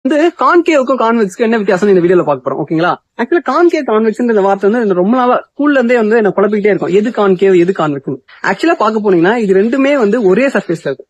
வந்து கான்கேவுக்கும் கான்வெக்ஸ்க்கும் என்ன வித்தியாசம் இந்த வீடியோல பார்க்க போறோம். ஓகேங்களா? ஆக்சுவலா கான்கேவ் கான்வெக்ஸ் இந்த வார்த்தை வந்து ரொம்ப நாளா ஸ்கூல்ல இருந்தே வந்து என்ன குழப்பிக்கிட்டே இருக்கும். எது கான்கேவ் எது கான்வெக்ஸ். ஆக்சுவலா பார்க்க போனீங்கன்னா இது ரெண்டுமே வந்து ஒரே சர்ஃபேஸ்ல இருக்கும்.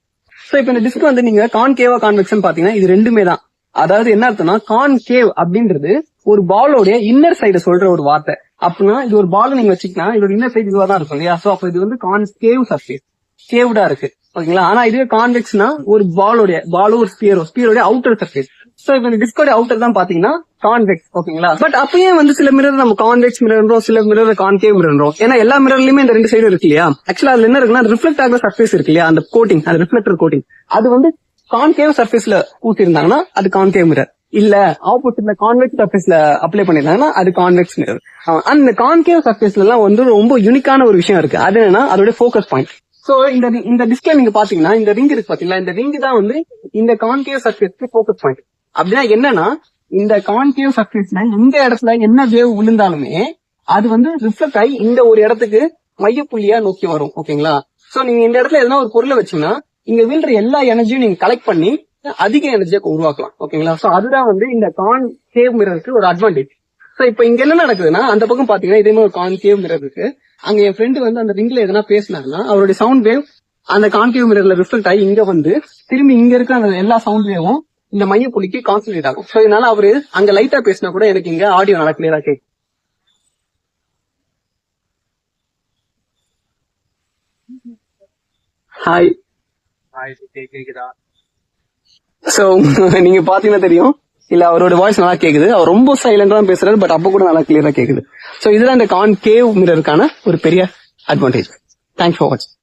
சோ இப்ப இந்த டிஸ்க் வந்து நீங்க கான்கேவா கான்வெக்ஸ் பாத்தீங்கன்னா இது ரெண்டுமே தான். அதாவது என்ன அர்த்தம்னா கான்கேவ் அப்படின்றது ஒரு பாலோட இன்னர் சைடு சொல்ற ஒரு வார்த்தை. அப்படின்னா இது ஒரு பால் நீங்க வச்சுக்கினா இதோட இன்னர் சைடு இதுவா தான் இருக்கும் இல்லையா? சோ அப்ப இது வந்து கான்கேவ் சர்ஃபேஸ், கேவ்டா இருக்கு. ஓகேங்களா? ஆனா இதுவே கான்வெக்ஸ்னா ஒரு பாலும் ஒரு ஸ்பியரோட அவுட்டர் சர்ஃபேஸ். சோ இப்ப இந்த டிஸ்கோட அவுட்டர் தான் பாத்தீங்கன்னா கான்வெக்ஸ். ஓகேங்களா? பட் அப்பயே வந்து சில மிரர் நம்ம கான்வெக்ஸ் மிரர்ன்றோம், சில மிரர் கான்கேவ் மிரர்ன்றோம். ஏன்னா எல்லா மிரர்லயுமே இந்த ரெண்டு சைடு இருக்கு இல்லையா? ஆக்சுவலா அதுல என்ன இருக்குன்னா ரிஃப்ளெக்ட் ஆகிற சர்ஃபேஸ் இருக்கு இல்லையா? அந்த கோட்டிங், அந்த ரிஃப்ளெக்டர் கோட்டிங், அது வந்து கான்கேவ் சர்ஃபேஸ்ல ஊத்தி இருந்தாங்கன்னா அது கான்கேவ் மிரர். இல்ல ஆப்போசிட்ல கான்வெக்ஸ் சர்ஃபேஸ்ல அப்ளை பண்ணிருந்தாங்கன்னா அது கான்வெக்ஸ் மிரர். அந்த கான்கேவ் சர்ஃபேஸ்ல எல்லாம் வந்து ரொம்ப யூனிக்கான ஒரு விஷயம் இருக்கு. அது என்னன்னா அதோட ஃபோக்கஸ் பாயிண்ட். சோ இந்த டிஸ்பிளே நீங்க பாத்தீங்கன்னா இந்த ரிங் இருக்கு பாத்தீங்களா? இந்த ரிங் தான் வந்து இந்த கான்கேவ் சர்ஃபேஸ்க்கு ஃபோக்கஸ் பாயிண்ட். அப்படின்னா என்னன்னா இந்த கான்கேவ் சர்ஃபேஸ்ல எந்த இடத்துல என்ன வேவ் விழுந்தாலுமே அது வந்து ரிஃப்ளெக்ட் ஆகி இந்த ஒரு இடத்துக்கு மையப்புள்ளியா நோக்கி வரும். ஓகேங்களா? சோ நீங்க இந்த இடத்துல எதனா ஒரு பொருளை வச்சீங்கன்னா இங்க விழுற எல்லா எனர்ஜியும் நீங்க கலெக்ட் பண்ணி அதிக எனர்ஜியா உருவாக்கலாம். ஓகேங்களா? சோ அதுதான் வந்து இந்த கான்கேவ் மிரருக்கு ஒரு அட்வான்டேஜ். சோ இப்ப இங்க என்ன நடக்குதுன்னா அந்த பக்கம் பாத்தீங்கன்னா இதே மாதிரி ஒரு கான்கேவ் மிரர் இருக்கு. அங்க என் ஃப்ரெண்டு வந்து அந்த ரிங்ல எதனா பேசினாங்கன்னா அவருடைய சவுண்ட் வேவ் அந்த கான்கேவ் மிரர்ல ரிஃப்ளெக்ட் ஆகி இங்க வந்து திரும்பி இங்க இருக்க அந்த எல்லா சவுண்ட் வேவும் இந்த மையப்புள்ளிக்கு கான்சன்ட்ரேட் ஆகும். சோ இதனால அவரு அங்க லைட்டா பேசினா கூட எனக்கு இங்க ஆடியோ நல்லா கிளியரா கேட்கும். ஹாய். சோ நீங்க பாத்தீங்கன்னா தெரியும் இல்ல, அவரோட வாய்ஸ் நல்லா கேக்குது. அவர் ரொம்ப சைலண்டா தான் பேசுறாரு, பட் அப்ப கூட நல்லா கிளியரா கேக்குது. சோ இதுதான் இந்த கான்கேவ் மிரருக்கான ஒரு பெரிய அட்வான்டேஜ். தேங்க்ஸ் ஃபார் வாட்சிங்.